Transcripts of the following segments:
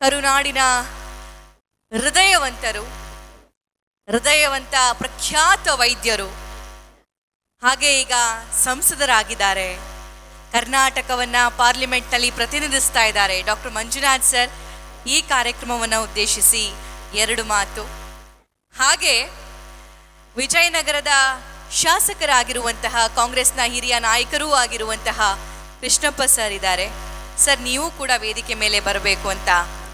ಕರುನಾಡಿನ ಹೃದಯವಂತರು, ಹೃದಯವಂತ ಪ್ರಖ್ಯಾತ ವೈದ್ಯರು, ಹಾಗೆ ಈಗ ಸಂಸದರಾಗಿದ್ದಾರೆ. ಕರ್ನಾಟಕವನ್ನು ಪಾರ್ಲಿಮೆಂಟ್ನಲ್ಲಿ ಪ್ರತಿನಿಧಿಸ್ತಾ ಇದ್ದಾರೆ ಡಾಕ್ಟರ್ ಮಂಜುನಾಥ್ ಸರ್. ಈ ಕಾರ್ಯಕ್ರಮವನ್ನು ಉದ್ದೇಶಿಸಿ 2 ಮಾತು. ಹಾಗೆ ವಿಜಯನಗರದ ಶಾಸಕರಾಗಿರುವಂತಹ ಕಾಂಗ್ರೆಸ್ನ ಹಿರಿಯ ನಾಯಕರೂ ಆಗಿರುವಂತಹ ಕೃಷ್ಣಪ್ಪ ಸರ್ ಇದ್ದಾರೆ. ಸರ್, ನೀವು ಕೂಡ ವೇದಿಕೆ ಮೇಲೆ ಬರಬೇಕು ಅಂತ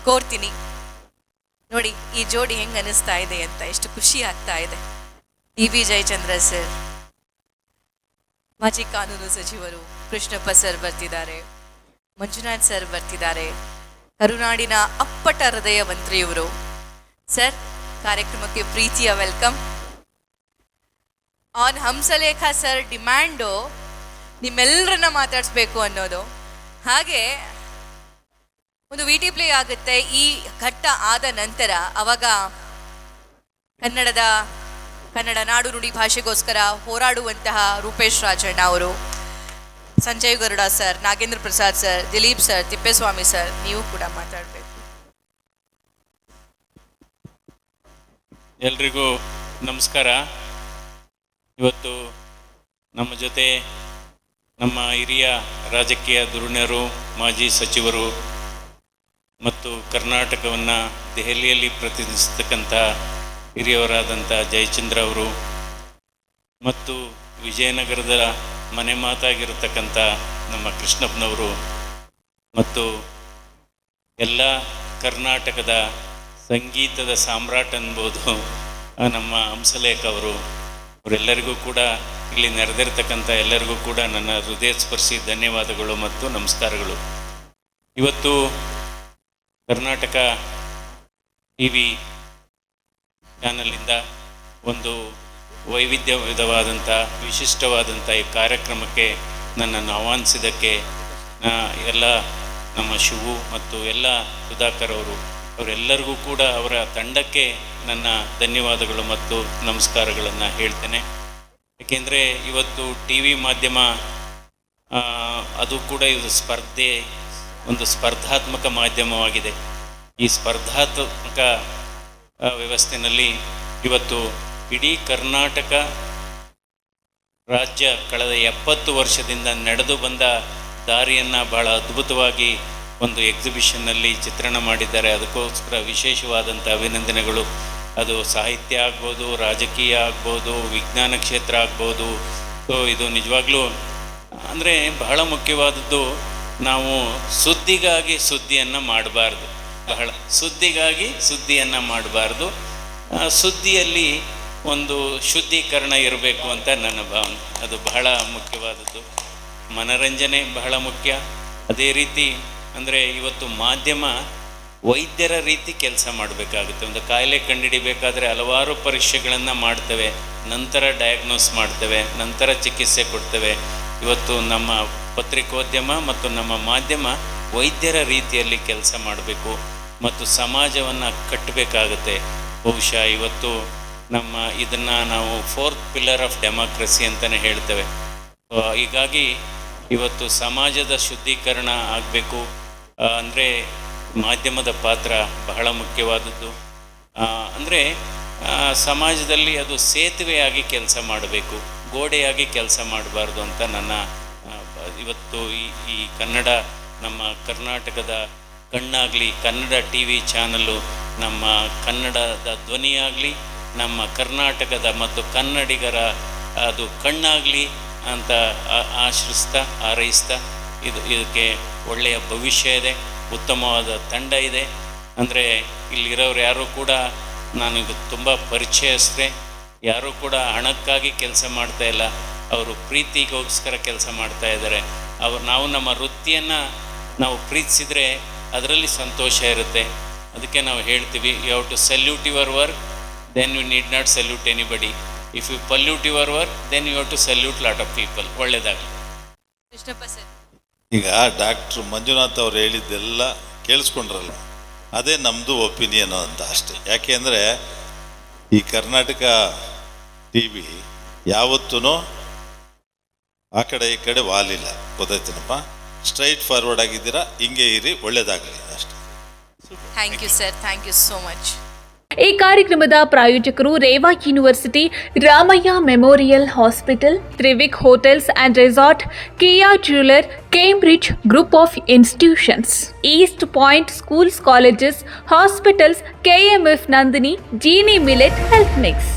ಕೋರ್ತೀನಿ. ನೋಡಿ ಈ ಜೋಡಿ ಹೆಂಗೆ ಅನಿಸ್ತಾ ಇದೆ ಅಂತ, ಎಷ್ಟು ಖುಷಿ ಆಗ್ತಾ ಇದೆ. ವಿ ಜಯಚಂದ್ರ ಸರ್, ಮಾಜಿ ಕಾನೂನು ಸಚಿವರು ಕೃಷ್ಣಪ್ಪ ಸರ್ ಬರ್ತಿದ್ದಾರೆ, ಮಂಜುನಾಥ್ ಸರ್ ಬರ್ತಿದ್ದಾರೆ. ಕರುನಾಡಿನ ಅಪ್ಪಟ ಹೃದಯವಂತರು ಇವರು. ಸರ್, ಕಾರ್ಯಕ್ರಮಕ್ಕೆ ಪ್ರೀತಿಯ ವೆಲ್ಕಮ್. ಆನ್ ಹಂಸಲೇಖ ಸರ್ ಡಿಮ್ಯಾಂಡು ನಿಮ್ಮೆಲ್ಲರನ್ನ ಮಾತಾಡಿಸ್ಬೇಕು ಅನ್ನೋದು. ಹಾಗೆ ಒಂದು ವಿಟಿ ಪ್ಲೇ ಆಗುತ್ತೆ ಈ ಘಟ್ಟ ಆದ ನಂತರ. ಅವಾಗ ಕನ್ನಡ ನಾಡು ನುಡಿ ಭಾಷೆಗೋಸ್ಕರ ಹೋರಾಡುವಂತಹ ರೂಪೇಶ್ ರಾಜಣ್ಣ ಅವರು, Sanjay Garuda sir, Nagendra Prasad sir, Dilip sir, Thippeswamy sir, ನೀವು ಕೂಡ ಮಾತಾಡಬೇಕು. ಎಲ್ರಿಗೂ ನಮಸ್ಕಾರ. ಇವತ್ತು ನಮ್ಮ ಜೊತೆ ನಮ್ಮ ಹಿರಿಯ ರಾಜಕೀಯ ಧುರೀಣರು, ಮಾಜಿ ಸಚಿವರು ಮತ್ತು ಕರ್ನಾಟಕವನ್ನು ದೆಹಲಿಯಲ್ಲಿ ಪ್ರತಿನಿಧಿಸ್ತಕ್ಕಂಥ ಹಿರಿಯವರಾದಂಥ ಜಯಚಂದ್ರ ಅವರು ಮತ್ತು ವಿಜಯನಗರದ ಮನೆ ಮಾತಾಗಿರತಕ್ಕಂಥ ನಮ್ಮ ಕೃಷ್ಣಪ್ಪನವರು ಮತ್ತು ಎಲ್ಲ ಕರ್ನಾಟಕದ ಸಂಗೀತದ ಸಾಮ್ರಾಟ್ ಅನ್ಬೋದು ನಮ್ಮ ಹಂಸಲೇಖ ಅವರೆಲ್ಲರಿಗೂ ಕೂಡ, ಇಲ್ಲಿ ನೆರೆದಿರ್ತಕ್ಕಂಥ ಎಲ್ಲರಿಗೂ ಕೂಡ ನನ್ನ ಹೃದಯ ಸ್ಪರ್ಶಿ ಧನ್ಯವಾದಗಳು ಮತ್ತು ನಮಸ್ಕಾರಗಳು. ಇವತ್ತು ಕರ್ನಾಟಕ TV ಚಾನಲಿಂದ ಒಂದು ವೈವಿಧ್ಯವಾದಂಥ ವಿಶಿಷ್ಟವಾದಂಥ ಈ ಕಾರ್ಯಕ್ರಮಕ್ಕೆ ನನ್ನನ್ನು ಆಹ್ವಾನಿಸಿದ್ದಕ್ಕೆ ಎಲ್ಲ ನಮ್ಮ ಶಿವು ಮತ್ತು ಎಲ್ಲ ಸುಧಾಕರ್ ಅವರೆಲ್ಲರಿಗೂ ಕೂಡ ಅವರ ತಂಡಕ್ಕೆ ನನ್ನ ಧನ್ಯವಾದಗಳು ಮತ್ತು ನಮಸ್ಕಾರಗಳನ್ನು ಹೇಳ್ತೇನೆ. ಏಕೆಂದರೆ ಇವತ್ತು TV ಮಾಧ್ಯಮ ಅದು ಕೂಡ ಇದು ಒಂದು ಸ್ಪರ್ಧಾತ್ಮಕ ಮಾಧ್ಯಮವಾಗಿದೆ. ಈ ಸ್ಪರ್ಧಾತ್ಮಕ ವ್ಯವಸ್ಥೆಯಲ್ಲಿ ಇವತ್ತು ಇಡೀ ಕರ್ನಾಟಕ ರಾಜ್ಯ ಕಳೆದ 70 ವರ್ಷದಿಂದ ನಡೆದು ಬಂದ ದಾರಿಯನ್ನು ಬಹಳ ಅದ್ಭುತವಾಗಿ ಒಂದು ಎಕ್ಸಿಬಿಷನ್ನಲ್ಲಿ ಚಿತ್ರಣ ಮಾಡಿದ್ದಾರೆ. ಅದಕ್ಕೋಸ್ಕರ ವಿಶೇಷವಾದಂಥ ಅಭಿನಂದನೆಗಳು. ಅದು ಸಾಹಿತ್ಯ ಆಗ್ಬೋದು, ರಾಜಕೀಯ ಆಗ್ಬೋದು, ವಿಜ್ಞಾನ ಕ್ಷೇತ್ರ ಆಗ್ಬೋದು. ಸೊ ಇದು ನಿಜವಾಗ್ಲೂ ಅಂದರೆ ಬಹಳ ಮುಖ್ಯವಾದದ್ದು. ನಾವು ಸುದ್ದಿಗಾಗಿ ಸುದ್ದಿಯನ್ನು ಮಾಡಬಾರ್ದು, ಸುದ್ದಿಯನ್ನು ಮಾಡಬಾರ್ದು. ಸುದ್ದಿಯಲ್ಲಿ ಒಂದು ಶುದ್ಧೀಕರಣ ಇರಬೇಕು ಅಂತ ನನ್ನ ಭಾವನೆ. ಅದು ಬಹಳ ಮುಖ್ಯವಾದದ್ದು. ಮನರಂಜನೆ ಬಹಳ ಮುಖ್ಯ. ಅದೇ ರೀತಿ ಅಂದರೆ ಇವತ್ತು ಮಾಧ್ಯಮ ವೈದ್ಯರ ರೀತಿ ಕೆಲಸ ಮಾಡಬೇಕಾಗುತ್ತೆ. ಒಂದು ಕಾಯಿಲೆ ಕಂಡುಹಿಡಿಬೇಕಾದ್ರೆ ಹಲವಾರು ಪರೀಕ್ಷೆಗಳನ್ನು ಮಾಡ್ತೇವೆ, ನಂತರ ಡಯಾಗ್ನೋಸ್ ಮಾಡ್ತೇವೆ, ನಂತರ ಚಿಕಿತ್ಸೆ ಕೊಡ್ತೇವೆ. ಇವತ್ತು ನಮ್ಮ ಪತ್ರಿಕೋದ್ಯಮ ಮತ್ತು ನಮ್ಮ ಮಾಧ್ಯಮ ವೈದ್ಯರ ರೀತಿಯಲ್ಲಿ ಕೆಲಸ ಮಾಡಬೇಕು ಮತ್ತು ಸಮಾಜವನ್ನು ಕಟ್ಟಬೇಕಾಗುತ್ತೆ. ಬಹುಶಃ ಇವತ್ತು ಇದನ್ನು ನಾವು 4th ಪಿಲ್ಲರ್ ಆಫ್ ಡೆಮಾಕ್ರಸಿ ಅಂತಲೇ ಹೇಳ್ತೇವೆ. ಹೀಗಾಗಿ ಇವತ್ತು ಸಮಾಜದ ಶುದ್ಧೀಕರಣ ಆಗಬೇಕು ಅಂದರೆ ಮಾಧ್ಯಮದ ಪಾತ್ರ ಬಹಳ ಮುಖ್ಯವಾದದ್ದು. ಅಂದರೆ ಸಮಾಜದಲ್ಲಿ ಅದು ಸೇತುವೆಯಾಗಿ ಕೆಲಸ ಮಾಡಬೇಕು, ಗೋಡೆಯಾಗಿ ಕೆಲಸ ಮಾಡಬಾರ್ದು ಅಂತ ನನ್ನ ಇವತ್ತು ಈ ಕನ್ನಡ, ನಮ್ಮ ಕರ್ನಾಟಕದ ಕಣ್ಣಾಗಲಿ, ಕನ್ನಡ TV ಚಾನಲ್ಲು ನಮ್ಮ ಕನ್ನಡದ ಧ್ವನಿಯಾಗಲಿ, ನಮ್ಮ ಕರ್ನಾಟಕದ ಮತ್ತು ಕನ್ನಡಿಗರ ಅದು ಕಣ್ಣಾಗಲಿ ಅಂತ ಆಶ್ರಯಿಸ್ತಾ ಹಾರೈಸ್ತಾ ಇದಕ್ಕೆ ಒಳ್ಳೆಯ ಭವಿಷ್ಯ ಇದೆ, ಉತ್ತಮವಾದ ತಂಡ ಇದೆ. ಅಂದರೆ ಇಲ್ಲಿರೋರು ಯಾರೂ ಕೂಡ ನನಗೆ ತುಂಬ ಪರಿಚಯಸ್ಥೆ, ಯಾರೂ ಕೂಡ ಹಣಕ್ಕಾಗಿ ಕೆಲಸ ಮಾಡ್ತಾಯಿಲ್ಲ, ಅವರು ಪ್ರೀತಿಗೋಸ್ಕರ ಕೆಲಸ ಮಾಡ್ತಾ ಇದ್ದಾರೆ. ನಾವು ನಮ್ಮ ವೃತ್ತಿಯನ್ನು ನಾವು ಪ್ರೀತಿಸಿದರೆ ಅದರಲ್ಲಿ ಸಂತೋಷ ಇರುತ್ತೆ. ಅದಕ್ಕೆ ನಾವು ಹೇಳ್ತೀವಿ, you have to salute your work, then you need not salute anybody. If you pollute your work, then you have to salute lot of people. ಒಳ್ಳೆಯದಾಗಲಿ. ಈಗ ಡಾಕ್ಟ್ರ್ ಮಂಜುನಾಥ್ ಅವರು ಹೇಳಿದ್ದೆಲ್ಲ ಕೇಳಿಸ್ಕೊಂಡ್ರಲ್ಲ, ಅದೇ ನಮ್ಮದು ಒಪಿನಿಯನು ಅಂತ ಅಷ್ಟೇ. ಯಾಕೆ ಅಂದರೆ ಈ ಕರ್ನಾಟಕ TV ಯಾವತ್ತೂ ಆ ಕಡೆ ಈ ಕಡೆ ವಾಲಿಲ್ಲ, ಗೊತ್ತಾಯ್ತೇನಪ್ಪ. ಸ್ಟ್ರೈಟ್ ಫಾರ್ವರ್ಡ್ ಆಗಿದ್ದೀರಾ, ಹಿಂಗೆ ಇರಿ, ಒಳ್ಳೇದಾಗಲಿ ಅಷ್ಟೆ. Thank you sir, thank you so much. ಈ ಕಾರ್ಯಕ್ರಮದ ಪ್ರಾಯೋಜಕರು Reva University, Ramaiah Memorial Hospital, Trivik Hotels and Resort, Kia Jeweller, Cambridge Group of Institutions, East Point schools colleges, hospitals, KMF Nandini, Jeeni millet health mix.